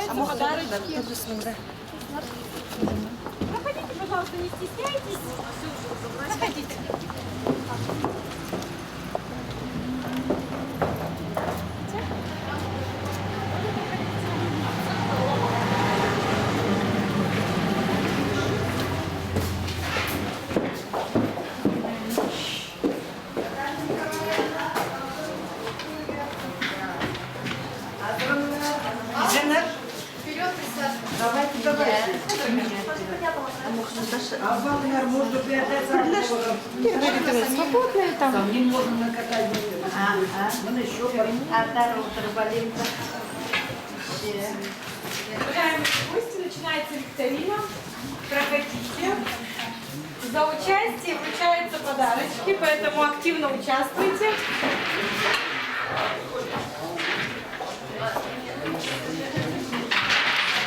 вручаются подарочки. Проходите, пожалуйста, не стесняйтесь. Заходите. Свободные там. Не можно накатать. Уважаемые гости, начинается викторина. Проходите. За участие вручаются подарочки, поэтому активно участвуйте.